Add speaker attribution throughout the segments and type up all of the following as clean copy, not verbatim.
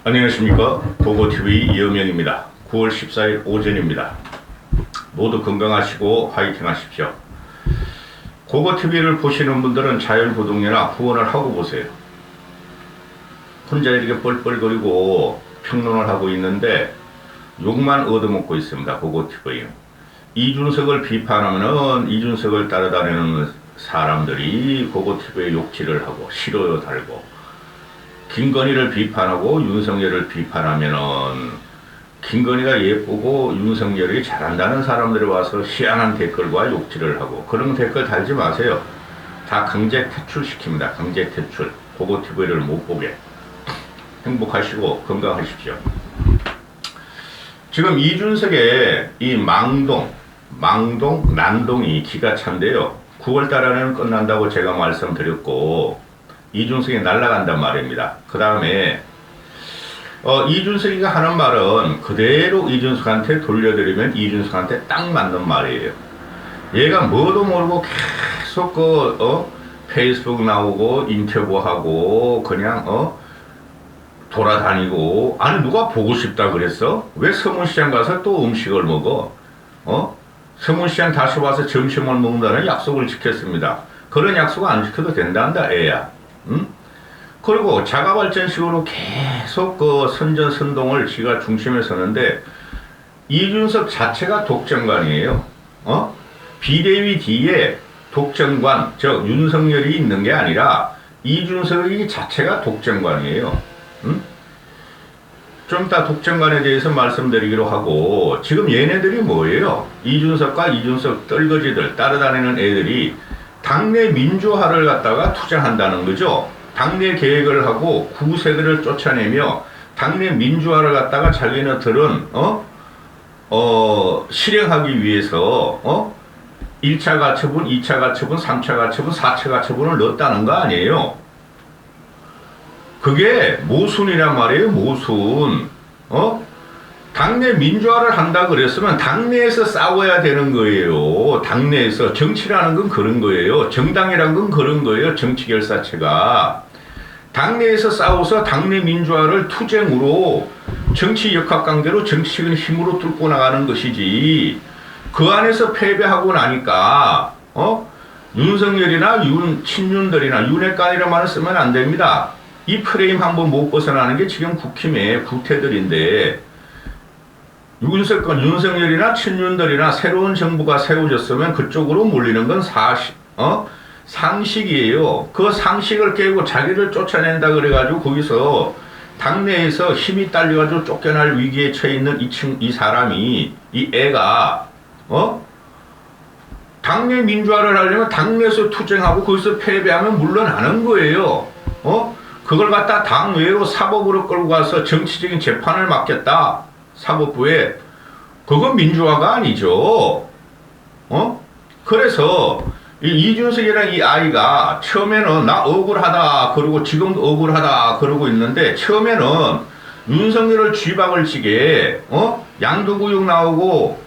Speaker 1: 안녕하십니까. 보고TV 이영명입니다. 9월 14일 오전입니다. 모두 건강하시고 화이팅 하십시오. 보고TV를 보시는 분들은 자율구독료나 후원을 하고 보세요. 혼자 이렇게 뻘뻘거리고 평론을 하고 있는데 욕만 얻어먹고 있습니다. 보고TV는. 이준석을 비판하면은 이준석을 따라다니는 사람들이 보고TV에 욕질을 하고 싫어요 달고, 김건희를 비판하고 윤석열을 비판하면은 김건희가 예쁘고 윤석열이 잘한다는 사람들이 와서 희한한 댓글과 욕질을 하고, 그런 댓글 달지 마세요. 다 강제 퇴출시킵니다. 강제 퇴출. 보고TV를 못 보게. 행복하시고 건강하십시오. 지금 이준석의 이 난동이 기가 찬데요. 9월 달에는 끝난다고 제가 말씀드렸고, 이준석이 날아간단 말입니다. 그 다음에 이준석이가 하는 말은 그대로 이준석한테 돌려드리면 이준석한테 딱 맞는 말이에요. 얘가 뭐도 모르고 계속 페이스북 나오고 인터뷰하고 그냥 돌아다니고, 아니 누가 보고 싶다 그랬어? 왜 서문시장 가서 또 음식을 먹어? 서문시장 다시 와서 점심을 먹는다는 약속을 지켰습니다. 그런 약속 안 지켜도 된단다 애야. 응? 그리고 자가발전식으로 계속 선전선동을 지가 중심에 서는데, 이준석 자체가 독점관이에요. 비대위 뒤에 독점관, 즉 윤석열이 있는 게 아니라 이준석이 자체가 독점관이에요. 응? 좀 이따 독점관에 대해서 말씀드리기로 하고, 지금 얘네들이 뭐예요? 이준석과 이준석 떨거지들 따라다니는 애들이 당내 민주화를 갖다가 투쟁한다는 거죠. 당내 계획을 하고 구세들을 쫓아내며 당내 민주화를 갖다가 자기네들은 실행하기 위해서 1차 가처분, 2차 가처분, 3차 가처분, 4차 가처분을 넣었다는 거 아니에요. 그게 모순이란 말이에요. 모순. 당내 민주화를 한다 그랬으면 당내에서 싸워야 되는 거예요. 당내에서. 정치라는 건 그런 거예요. 정당이란 건 그런 거예요. 정치 결사체가. 당내에서 싸워서 당내 민주화를 투쟁으로 정치 역학관계로 정치적인 힘으로 뚫고 나가는 것이지, 그 안에서 패배하고 나니까 윤석열이나 친윤들이나 윤핵관이라는 말을 쓰면 안 됩니다. 이 프레임 한번 못 벗어나는 게 지금 국힘의 구태들인데, 윤석열이나 친윤들이나 새로운 정부가 세워졌으면 그쪽으로 몰리는 건 상식이에요. 그 상식을 깨고 자기를 쫓아낸다 그래가지고 거기서 당내에서 힘이 딸려가지고 쫓겨날 위기에 처해 있는 이 사람이, 이 애가 당내 민주화를 하려면 당내에서 투쟁하고 거기서 패배하면 물러나는 거예요. 그걸 갖다 당외로 사법으로 끌고 가서 정치적인 재판을 맡겼다. 사법부에. 그건 민주화가 아니죠. 그래서 이준석이라는 이 아이가 처음에는 나 억울하다 그러고 지금도 억울하다 그러고 있는데, 처음에는 윤석열을 쥐박을 치게 양도구역 나오고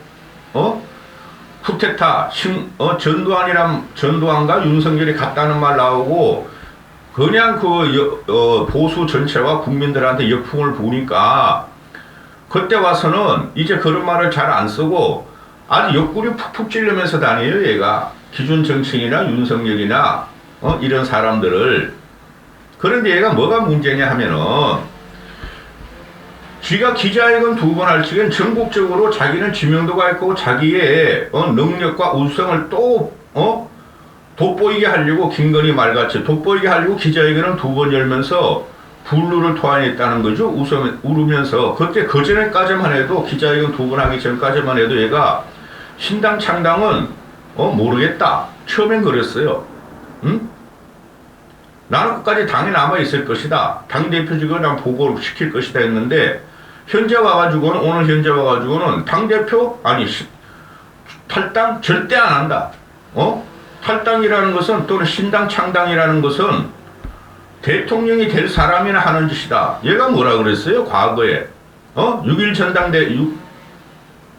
Speaker 1: 쿠데타 전두환과 윤석열이 같다는 말 나오고, 그냥 보수 전체와 국민들한테 역풍을 부으니까 그때 와서는 이제 그런 말을 잘 안 쓰고 아주 옆구리 푹푹 찔르면서 다녀요, 얘가. 기존 정치인이나 윤석열이나 이런 사람들을. 그런데 얘가 뭐가 문제냐 하면은, 쥐가 기자회견 2번 할 적엔 전국적으로 자기는 지명도가 있고 자기의 능력과 우수성을 또 돋보이게 하려고, 김건희 말같이 돋보이게 하려고 기자회견을 2번 열면서 분루를 토해냈다는 거죠. 울으면서. 그때 그전에까지만 해도, 기자회견 2번 하기 전까지만 해도 얘가 신당 창당은 모르겠다. 처음엔 그랬어요. 응? 나는 끝까지 당에 남아있을 것이다. 당대표직을 난 보고를 시킬 것이다 했는데, 오늘 현재 와가지고는 당대표? 아니, 탈당? 절대 안 한다. 탈당이라는 것은, 또는 신당 창당이라는 것은 대통령이 될 사람이나 하는 짓이다. 얘가 뭐라 그랬어요? 과거에. 6.1 전당대,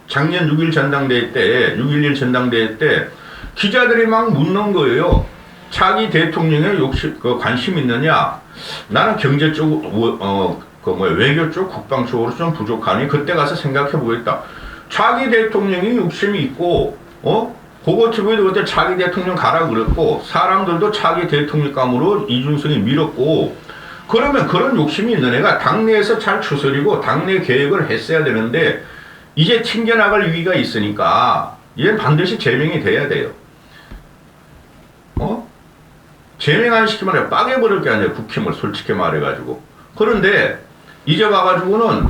Speaker 1: 작년 6.1 전당대회 때, 6.11 전당대회 때 기자들이 막 묻는 거예요. 차기 대통령에 관심 있느냐? 나는 경제 쪽, 외교 쪽, 국방 쪽으로 좀 부족하니 그때 가서 생각해 보겠다. 차기 대통령이 욕심이 있고, 그거 TV도 그때 차기 대통령 가라 그랬고, 사람들도 차기 대통령감으로 이준석이 밀었고, 그러면 그런 욕심이 있는 애가 당내에서 잘 추스리고 당내 계획을 했어야 되는데, 이제 튕겨나갈 위기가 있으니까, 얘는 반드시 제명이 돼야 돼요. 제명 안 시키면 빠개버릴 게 아니에요. 국힘을 솔직히 말해가지고. 그런데, 이제 와가지고는,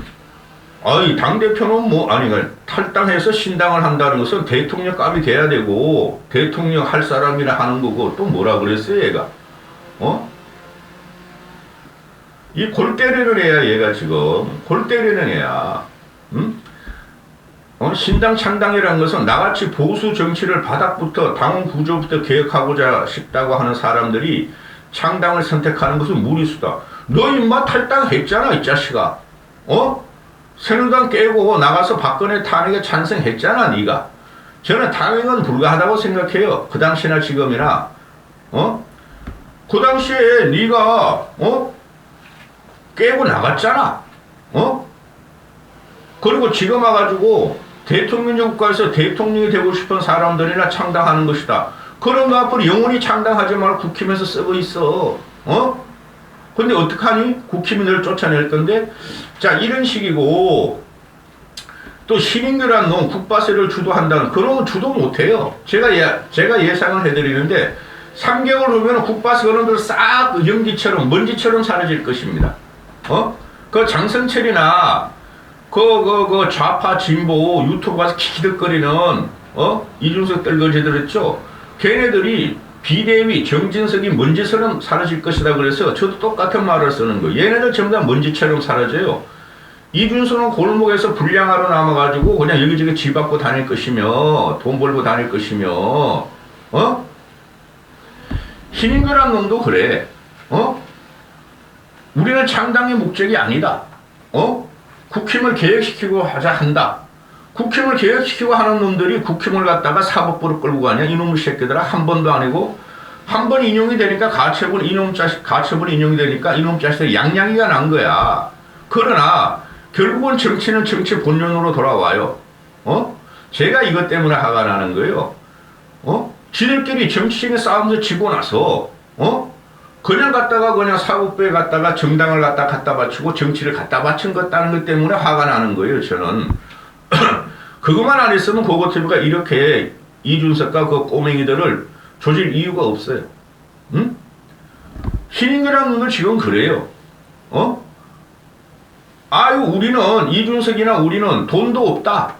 Speaker 1: 당대표는 탈당해서 신당을 한다는 것은 대통령 값이 돼야 되고, 대통령 할 사람이라 하는 거고, 또 뭐라 그랬어요, 얘가? 이 골 때리는 애야, 얘가 지금. 골 때리는 애야. 응? 신당 창당이라는 것은 나같이 보수 정치를 바닥부터, 당원 구조부터 개혁하고자 싶다고 하는 사람들이 창당을 선택하는 것은 무리수다. 너 임마 탈당했잖아, 이 자식아. 새누리당 깨고 나가서 박근혜 탄핵에 찬성했잖아, 네가. 저는 탄핵은 불가하다고 생각해요. 그 당시나 지금이나. 그 당시에 네가 깨고 나갔잖아. 그리고 지금 와가지고 대통령 국가에서 대통령이 되고 싶은 사람들이나 창당하는 것이다. 그런 거 앞으로 영원히 창당하지 말고 국힘에서 쓰고 있어. 근데 어떡하니? 국힘이 널 쫓아낼 건데? 자, 이런 식이고, 또 신인규란 놈 국바세를 주도한다는, 그런 건 주도 못해요. 제가 예상을 해드리는데, 3개월 후면 국바세 그런들 싹 연기처럼, 먼지처럼 사라질 것입니다. 그 장성철이나, 그 좌파 진보 유튜브 가서 키키득거리는, 이준석 떨거지들 했죠? 걔네들이 비대위 정진석이 먼지처럼 사라질 것이다 그래서 저도 똑같은 말을 쓰는 거예요. 얘네들 전부 다 먼지처럼 사라져요. 이준석은 골목에서 불량하러 남아가지고 그냥 여기저기 집 받고 다닐 것이며 돈 벌고 다닐 것이며 신인규란 놈도 그래. 우리는 창당의 목적이 아니다. 국힘을 개혁시키고 하자 한다. 국힘을 개혁시키고 하는 놈들이 국힘을 갖다가 사법부로 끌고 가냐? 이놈의 새끼들아, 한 번도 아니고, 한 번 인용이 되니까 가처분 인용이 되니까 이놈 자식들 양양이가 난 거야. 그러나, 결국은 정치는 정치 본연으로 돌아와요. 제가 이것 때문에 화가 나는 거예요. 지들끼리 정치적인 싸움에서 지고 나서, 그냥 사법부에 갖다가 정당을 갖다 바치고 정치를 갖다 바친 것 다는 것 때문에 화가 나는 거예요, 저는. 그것만 안 했으면 고고TV가 이렇게 이준석과 그 꼬맹이들을 조질 이유가 없어요. 응? 신인규라는 놈들 지금 그래요. 우리는, 이준석이나 우리는 돈도 없다.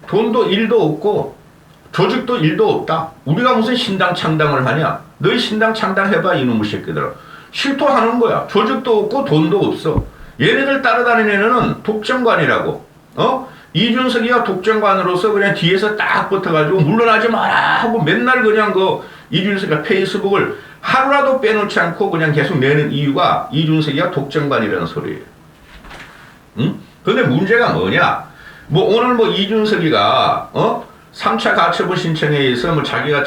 Speaker 1: 돈도 일도 없고, 조직도 일도 없다. 우리가 무슨 신당 창당을 하냐? 너희 신당 창당해봐, 이놈의 새끼들아. 실토하는 거야. 조직도 없고, 돈도 없어. 얘네들 따라다니는 애는 독점관이라고. 이준석이가 독점관으로서 그냥 뒤에서 딱 붙어가지고 물러나지 마라 하고 맨날 그냥 이준석이가 페이스북을 하루라도 빼놓지 않고 그냥 계속 내는 이유가 이준석이가 독점관이라는 소리예요. 응? 근데 문제가 뭐냐? 오늘 이준석이가, 3차 가처분 신청에 의해서 자기가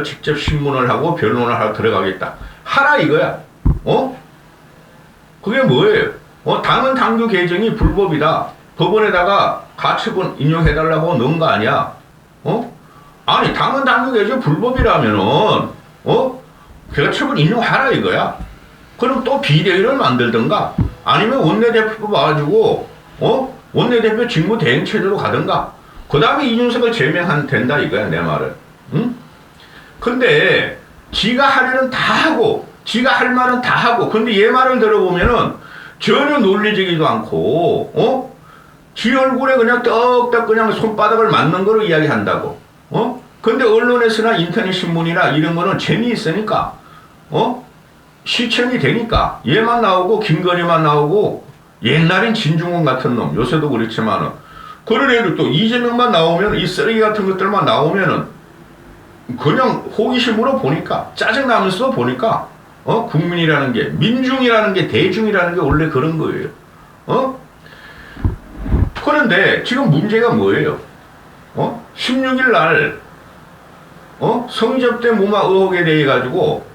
Speaker 1: 직접 신문을 하고 변론을 하러 들어가겠다. 하라 이거야. 그게 뭐예요? 당헌 당규 개정이 불법이다. 법원에다가 가처분 인용해달라고 넣은 거 아니야? 아니, 당헌 당규 개정 불법이라면은, 가처분 인용하라 이거야. 그럼 또 비대위를 만들든가, 아니면 원내대표 와가지고, 원내대표 직무대행체제로 가든가, 그 다음에 이준석을 제명하면 된다 이거야, 내 말은. 응? 근데, 지가 하려는 다 하고, 지가 할 말은 다 하고, 근데 얘 말을 들어보면은, 전혀 논리적이지도 않고, 지 얼굴에 그냥 떡떡 그냥 손바닥을 맞는 거로 이야기한다고. 근데 언론에서나 인터넷 신문이나 이런 거는 재미있으니까, 시청이 되니까, 얘만 나오고, 김건희만 나오고, 옛날엔 진중권 같은 놈, 요새도 그렇지만은, 그런 애들 또 이재명만 나오면, 이 쓰레기 같은 것들만 나오면은, 그냥 호기심으로 보니까, 짜증나면서도 보니까, 국민이라는 게, 민중이라는 게, 대중이라는 게 원래 그런 거예요. 그런데 지금 문제가 뭐예요? 16일 날, 성접대 무마 의혹에 대해 가지고,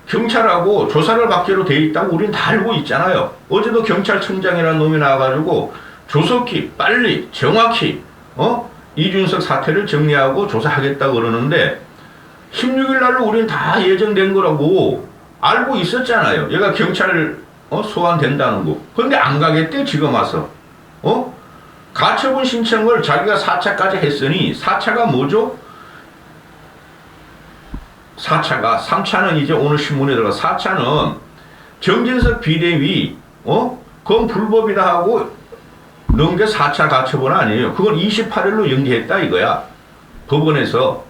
Speaker 1: 경찰하고 조사를 받기로 돼 있다고 우린 다 알고 있잖아요. 어제도 경찰청장이라는 놈이 나와가지고 조속히 빨리 정확히 이준석 사태를 정리하고 조사하겠다고 그러는데 16일 날로 우린 다 예정된 거라고 알고 있었잖아요. 얘가 경찰 소환된다는 거. 근데 안 가겠대 지금 와서. 가처분 신청을 자기가 4차까지 했으니 4차가 뭐죠? 4차가 3차는 이제 오늘 신문에 들어가 4차는 정진석 비대위 그건 불법이다 하고 넣은 게 4차 가처분 아니에요. 그건 28일로 연기했다 이거야. 법원에서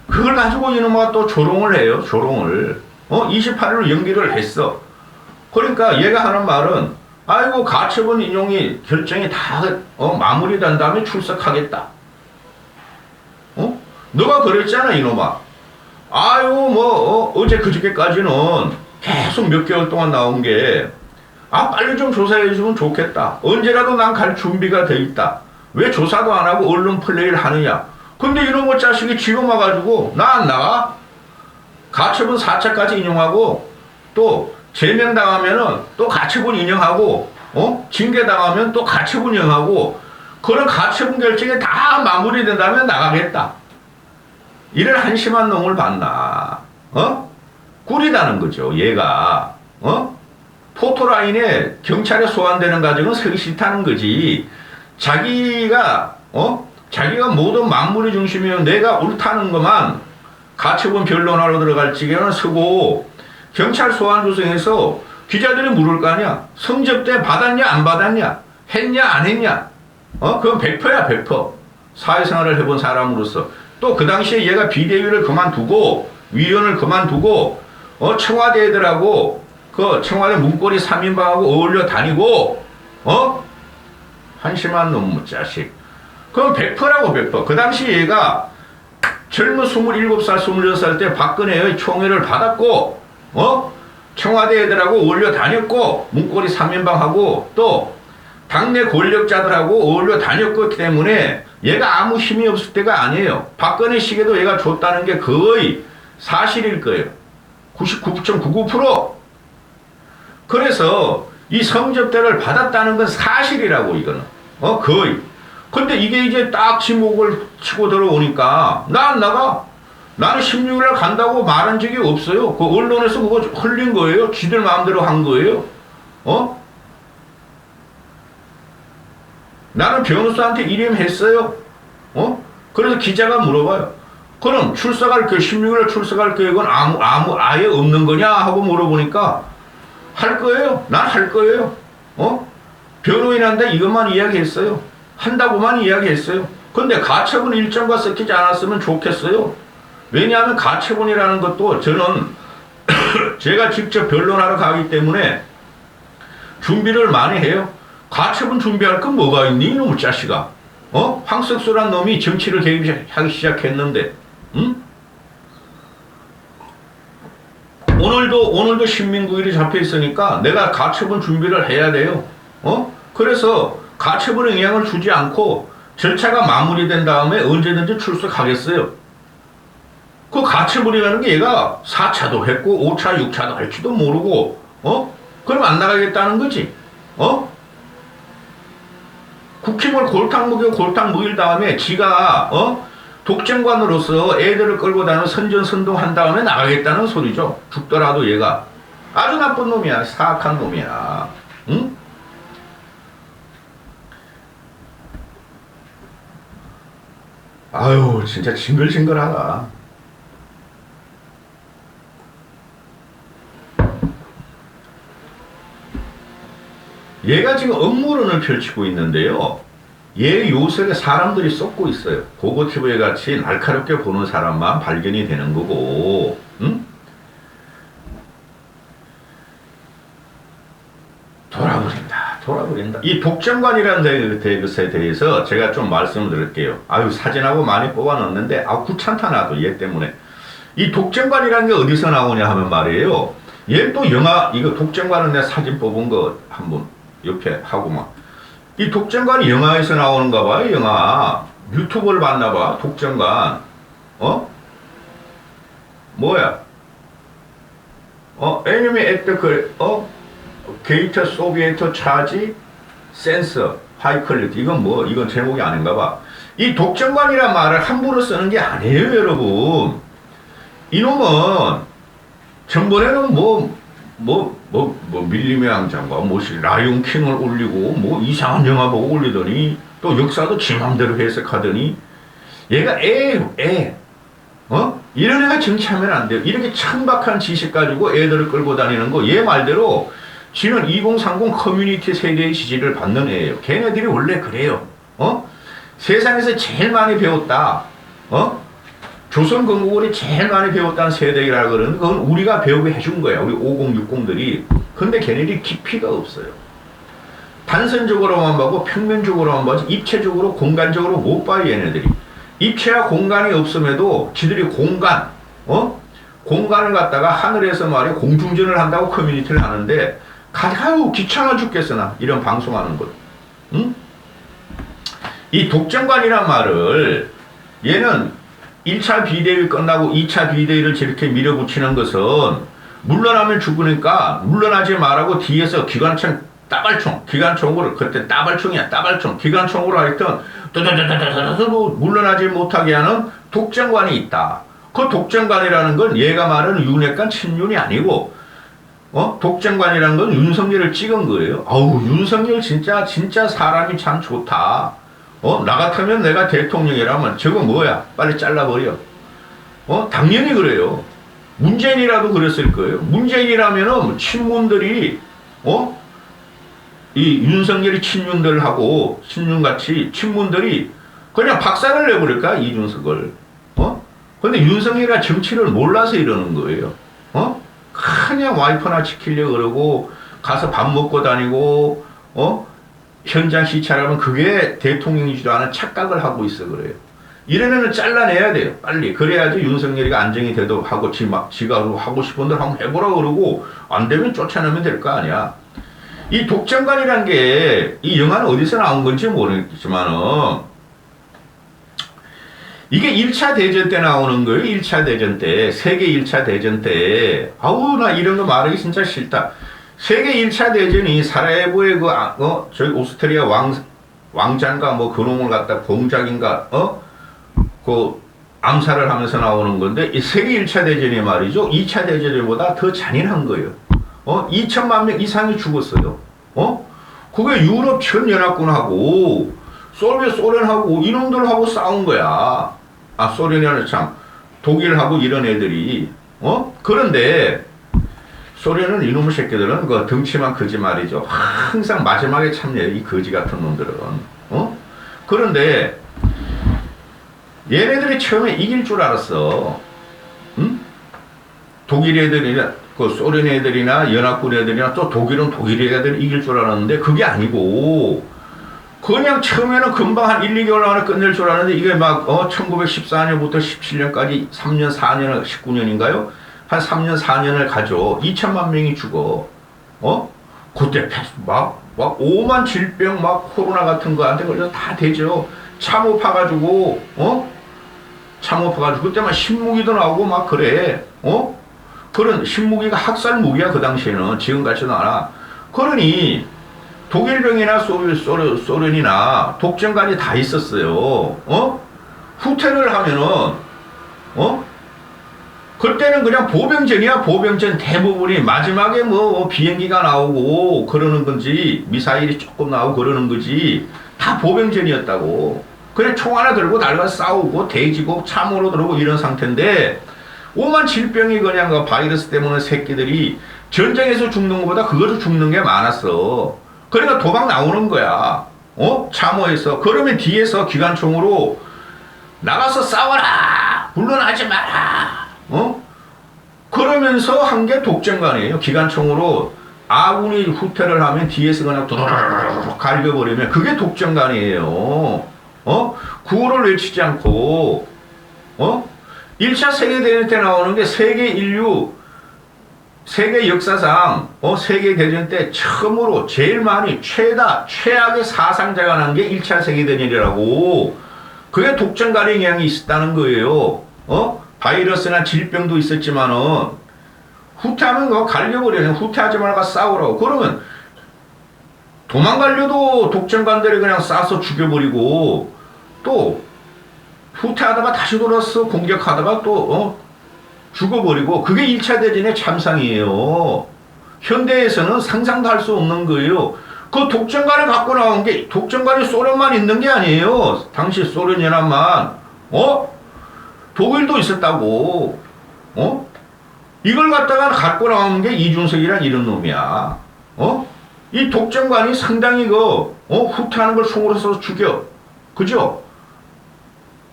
Speaker 1: 그걸 가지고 이놈아 또 조롱을 해요. 조롱을 28일로 연기를 했어. 그러니까 얘가 하는 말은 아이고 가처분 인용이 결정이 다 마무리된 다음에 출석하겠다. 너가 그랬잖아 이놈아. 아유 뭐 어제 그저께까지는 계속 몇 개월 동안 나온 게 빨리 좀 조사해 주면 좋겠다. 언제라도 난 갈 준비가 돼 있다. 왜 조사도 안 하고 언론 플레이를 하느냐. 근데 이놈의 자식이 지금 와가지고 나 안 나가? 가처분 4차까지 인용하고 또 제명당하면은 또 가처분 인용하고 징계당하면 또 가처분 인용하고 그런 가처분 결정이 다 마무리된다면 나가겠다. 이를 한심한 놈을 봤나? 꿀이다는 거죠. 얘가 포토라인에 경찰에 소환되는 과정은 서기 싫다는 거지. 자기가 모든 만물의 중심이면 내가 옳다는 것만 가처분 변론하러 들어갈 지경은 서고 경찰 소환 조정에서 기자들이 물을 거 아니야. 성접대 받았냐 안 받았냐 했냐 안 했냐 그건 100%야 100%. 사회생활을 해본 사람으로서 또 그 당시에 얘가 비대위를 그만두고 위원을 그만두고 청와대 애들하고 그 청와대 문고리 3인방하고 어울려 다니고 한심한 놈의 자식. 그건 100%라고 100%. 그 당시 얘가 젊은 27살 26살 때 박근혜의 총애를 받았고 청와대 애들하고 어울려 다녔고 문고리 3인방하고 또 당내 권력자들하고 어울려 다녔기 때문에 얘가 아무 힘이 없을 때가 아니에요. 박근혜 시계도 얘가 줬다는 게 거의 사실일 거예요. 99.99%. 그래서 이 성접대를 받았다는 건 사실이라고 이거는. 거의. 근데 이게 이제 딱 지목을 치고 들어오니까 나 안 나가. 나는 16일날 간다고 말한 적이 없어요. 그 언론에서 그거 흘린 거예요. 지들 마음대로 한 거예요. 나는 변호사한테 이름했어요. 그래서 기자가 물어봐요. 그럼 출석할 16일 출석할 계획은 아예 없는 거냐 하고 물어보니까 할 거예요. 난 할 거예요. 변호인한테 이것만 이야기했어요. 한다고만 이야기했어요. 근데 가처분 일정과 섞이지 않았으면 좋겠어요. 왜냐하면 가처분이라는 것도 저는 제가 직접 변론하러 가기 때문에 준비를 많이 해요. 가처분 준비할 건 뭐가 있니 이놈의 자식아. 황석수란 놈이 정치를 개입하기 시작했는데 오늘도 신민구일이 잡혀 있으니까 내가 가처분 준비를 해야 돼요. 그래서 가처분에 영향을 주지 않고 절차가 마무리된 다음에 언제든지 출석하겠어요. 그 가처분이라는 게 얘가 4차도 했고 5차 6차도 할지도 모르고 그럼 안 나가겠다는 거지. 국힘을 골탕 먹일 다음에 지가 독점관으로서 애들을 끌고 다니는 선전선동 한 다음에 나가겠다는 소리죠. 죽더라도 얘가 아주 나쁜 놈이야. 사악한 놈이야. 응? 아유 진짜 징글징글하다. 얘가 지금 업무론을 펼치고 있는데요. 얘 요석에 사람들이 쏟고 있어요. 고고티브에 같이 날카롭게 보는 사람만 발견이 되는 거고, 응? 돌아버린다. 이 독점관이라는 것에 대해서 제가 좀 말씀을 드릴게요. 아유, 사진하고 많이 뽑아놨는데, 귀찮다 나도 얘 때문에. 이 독점관이라는 게 어디서 나오냐 하면 말이에요. 얘 또 영화, 이거 독점관은 내가 사진 뽑은 거 한번 옆에 하고 막. 이 독점관이 영화에서 나오는가 봐요, 영화. 유튜브를 봤나 봐, 독점관. 뭐야? enemy at the 게이트 소비에트 차지 센서 하이 퀄리티. 이건 제목이 아닌가 봐. 이 독점관이란 말을 함부로 쓰는 게 아니에요, 여러분. 이놈은 전번에는 밀림의 왕자인가 라이온 킹을 올리고 이상한 영화 보고 올리더니 또 역사도 지 맘대로 해석하더니 얘가 이런 애가 정치하면 안 돼요. 이렇게 천박한 지식 가지고 애들을 끌고 다니는 거, 얘 말대로 지는 2030 커뮤니티 세대의 지지를 받는 애예요. 걔네들이 원래 그래요. 세상에서 제일 많이 배웠다. 조선 건국을이 제일 많이 배웠다는 세대라고 그러는 그건 우리가 배우게 해준 거야. 우리 5060들이. 근데 걔네들이 깊이가 없어요. 단선적으로만 보고 평면적으로만 보지 입체적으로 공간적으로 못 봐요, 얘네들이. 입체와 공간이 없음에도 지들이 공간을 갖다가 하늘에서 말이야 공중전을 한다고 커뮤니티를 하는데 아유 귀찮아 죽겠으나 이런 방송하는 것. 응? 이 독점관이란 말을 얘는 1차 비대위 끝나고 2차 비대위를 저렇게 밀어붙이는 것은 물러나면 죽으니까 물러나지 말라고 뒤에서 기관총으로 그때 따발총이야 기관총으로 하여튼 물러나지 못하게 하는 독점관이 있다. 그 독점관이라는 건 얘가 말하는 윤핵관 친윤이 아니고 독점관이라는 건 윤석열을 찍은 거예요. 윤석열 진짜 사람이 참 좋다. 나 같으면 내가 대통령이라면 저거 뭐야? 빨리 잘라버려. 당연히 그래요. 문재인이라도 그랬을 거예요. 문재인이라면은 친문들이 이 윤석열이 친윤들하고 친윤같이 친문들이 그냥 박살을 내버릴까 이준석을. 근데 윤석열이가 정치를 몰라서 이러는 거예요. 그냥 와이프나 지키려고 그러고 가서 밥 먹고 다니고 현장 시찰하면 그게 대통령이지도 않은 착각을 하고 있어 그래요. 이런 애는 잘라내야 돼요. 빨리. 그래야지 윤석열이가 안정이 되도 하고 지가 하고 싶은 대로 한번 해보라고 그러고 안 되면 쫓아내면 될 거 아니야. 이 독점관이란 게 이 영화는 어디서 나온 건지 모르겠지만은 이게 1차 대전 때 나오는 거예요. 1차 대전 때. 세계 1차 대전 때. 나 이런 거 말하기 진짜 싫다. 세계 1차 대전이 사라예보의 저기 오스트리아 왕자인가 그놈을 갖다 공작인가 암살을 하면서 나오는 건데 이 세계 1차 대전이 말이죠. 2차 대전보다 더 잔인한 거예요. 2천만 명 이상이 죽었어요. 그게 유럽 전 연합군하고 소련하고 이놈들하고 싸운 거야. 소련이 아니라 참 독일하고 이런 애들이. 그런데 소련은 이놈의 새끼들은 그 덩치만 크지 말이죠. 항상 마지막에 참여해요. 이 거지 같은 놈들은. 그런데 얘네들이 처음에 이길 줄 알았어. 응? 독일 애들이나 그 소련 애들이나 연합군 애들이나 또 독일은 독일 애들이 이길 줄 알았는데 그게 아니고 그냥 처음에는 금방 한 1, 2개월 안에 끝낼 줄 알았는데 이게 막 1914년부터 17년까지 3년, 4년, 19년인가요? 한 3년, 4년을 가죠. 2천만 명이 죽어. 그때 막 5만 질병 막 코로나 같은 거한테 걸려서 다 되죠. 참호 파가지고 그때 막 신무기도 나오고 막 그래. 그런 신무기가 학살 무기야 그 당시에는. 지금 같지는 않아. 그러니 독일병이나 소련이나 독점관이 다 있었어요. 후퇴를 하면은 그때는 그냥 보병전이야. 보병전 대부분이 마지막에 비행기가 나오고 그러는 건지 미사일이 조금 나오고 그러는 거지 다 보병전이었다고. 그냥 총 하나 들고 날가 싸우고 대지고 참호로 들어오고 이런 상태인데 5만 질병이 그냥 그 바이러스 때문에 새끼들이 전쟁에서 죽는 것보다 그것도 죽는 게 많았어. 그러니까 도망 나오는 거야. 참호에서. 그러면 뒤에서 기관총으로 나가서 싸워라. 물러나지 마라. 그러면서 한 게 독점관이에요. 기관총으로 아군이 후퇴를 하면 뒤에서 그냥 두두두둑 갈겨버리면 그게 독점관이에요. 구호를 외치지 않고 1차 세계대전 때 나오는 게 세계 역사상 세계대전 때 처음으로 제일 많이 최악의 사상자가 난 게 1차 세계대전이라고. 그게 독점관의 영향이 있었다는 거예요. 바이러스나 질병도 있었지만은 후퇴하면 그거 갈려버려요. 후퇴하지 말고 싸우라고. 그러면 도망가려도 독점관들이 그냥 쏴서 죽여버리고 또 후퇴하다가 다시 돌아서 공격하다가 또 죽어버리고 그게 1차 대전의 참상이에요. 현대에서는 상상도 할 수 없는 거예요. 그 독점관을 갖고 나온 게 독점관이 소련만 있는 게 아니에요. 당시 소련연합만 독일도 있었다고. 이걸 갖고 나오는 게 이준석이란 이런 놈이야. 이 독점관이 상당히 후퇴하는 걸 총으로 써서 죽여. 그죠?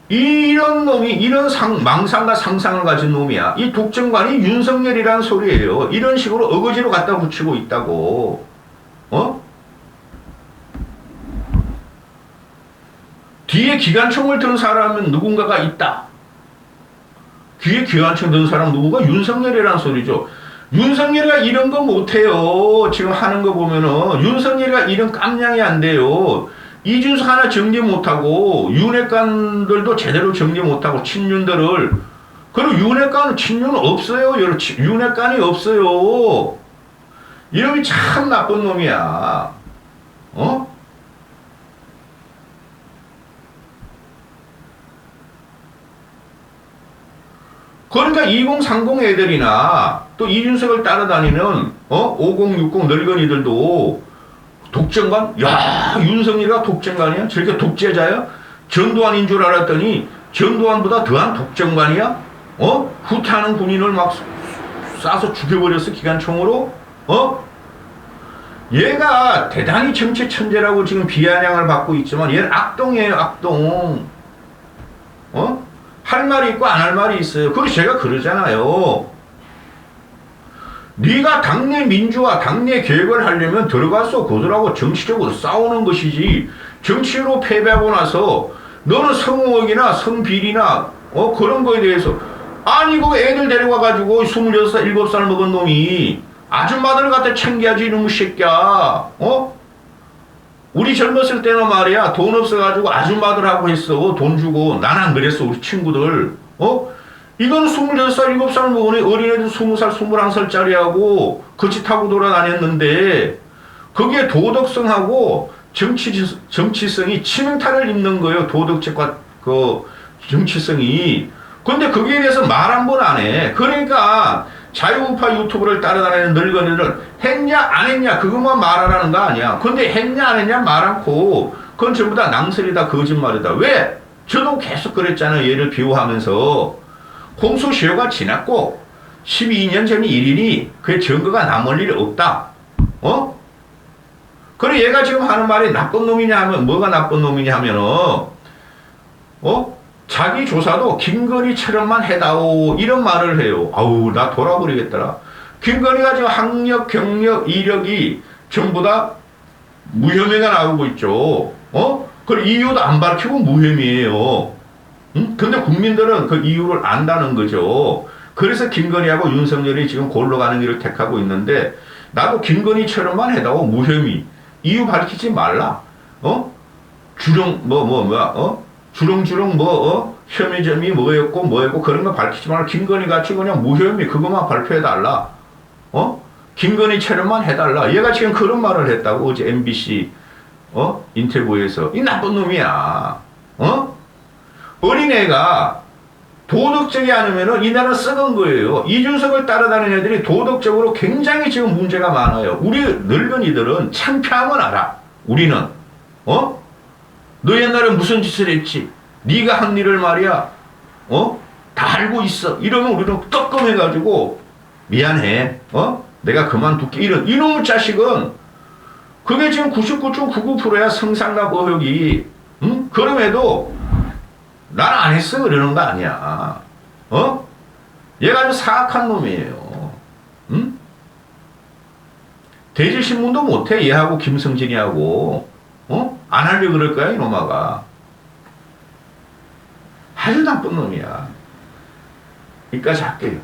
Speaker 1: 이런 놈이 이런 망상과 상상을 가진 놈이야. 이 독점관이 윤석열이라는 소리예요. 이런 식으로 어거지로 갖다 붙이고 있다고. 뒤에 기관총을 든 사람은 누군가가 있다. 뒤에 기관총 든 사람 누구가? 윤석열이라는 소리죠. 윤석열이가 이런 거 못해요. 지금 하는 거 보면은 윤석열이가 이런 깜냥이 안 돼요. 이준석 하나 정리 못하고 윤핵관들도 제대로 정리 못하고 친윤들을. 그리고 윤핵관은 친윤은 없어요. 윤핵관이 없어요. 이놈이 참 나쁜 놈이야. 그러니까 2030 애들이나 또 이준석을 따라다니는 5060 늙은이들도 독점관? 야, 윤석열이가 독점관이야? 저렇게 독재자야? 전두환인 줄 알았더니 전두환보다 더한 독점관이야? 후퇴하는 군인을 막 쏴서 죽여버렸어, 기관총으로? 얘가 대단히 정치 천재라고 지금 비아냥을 받고 있지만 얘는 악동이에요, 악동. 할 말이 있고 안 할 말이 있어요. 그리고 제가 그러잖아요. 네가 당내 민주화, 당내 개혁을 하려면 들어가서 그들하고 정치적으로 싸우는 것이지, 정치로 패배하고 나서 너는 성의학이나 성비리나 그런 거에 대해서 아니 그 애들 데려와가지고 26살 7살 먹은 놈이 아줌마들을 갖다 챙겨야지 이놈의 새끼야. 우리 젊었을 때는 말이야 돈 없어가지고 아줌마들하고 했어. 돈 주고. 난 안 그랬어. 우리 친구들. 이건 26살 7살 먹은 어린애들 20살 21살짜리하고 거짓하고 돌아다녔는데 거기에 도덕성하고 정치성이 치명타를 입는 거예요. 도덕적과 그 정치성이. 근데 거기에 대해서 말 한 번 안 해. 그러니까 자유우파 유튜브를 따라다니는 늙은이들 했냐 안 했냐 그것만 말하라는 거 아니야. 근데 했냐 안 했냐 말 않고 그건 전부 다 낭설이다, 거짓말이다. 왜? 저도 계속 그랬잖아요. 얘를 비호하면서. 공소시효가 지났고 12년 전이 일이니 그의 증거가 남을 일이 없다. 그래 얘가 지금 하는 말이 나쁜 놈이냐 하면 뭐가 나쁜 놈이냐 하면은 자기 조사도 김건희처럼만 해다오 이런 말을 해요. 아우 나 돌아버리겠더라. 김건희가 지금 학력, 경력, 이력이 전부 다 무혐의가 나오고 있죠. 그 이유도 안 밝히고 무혐의예요. 근데 국민들은 그 이유를 안다는 거죠. 그래서 김건희하고 윤석열이 지금 골로 가는 길을 택하고 있는데 나도 김건희처럼만 해다오 무혐의. 이유 밝히지 말라. 주렁주렁 혐의점이 뭐였고 그런 거 밝히지 말고 김건희 같이 그냥 무혐의 그것만 발표해달라. 김건희처럼만 해달라. 얘가 지금 그런 말을 했다고 어제 MBC 인터뷰에서. 이 나쁜 놈이야. 어린애가 도덕적이 않으면은 이 나라 썩은 거예요. 이준석을 따라다니는 애들이 도덕적으로 굉장히 지금 문제가 많아요. 우리 늙은이들은 창피함은 알아. 우리는 너 옛날에 무슨 짓을 했지? 네가 한 일을 말이야. 다 알고 있어. 이러면 우리는 떡검해가지고 미안해. 내가 그만둘게. 이놈의 자식은 그게 지금 99.99%야 성상납 의혹이. 그럼에도 난 안 했어 그러는 거 아니야. 얘가 아주 사악한 놈이에요. 대질신문도 못해. 얘하고 김성진이하고. 안 하려고 그럴 거야 이놈아가. 아주 나쁜 놈이야. 여기까지 할게요.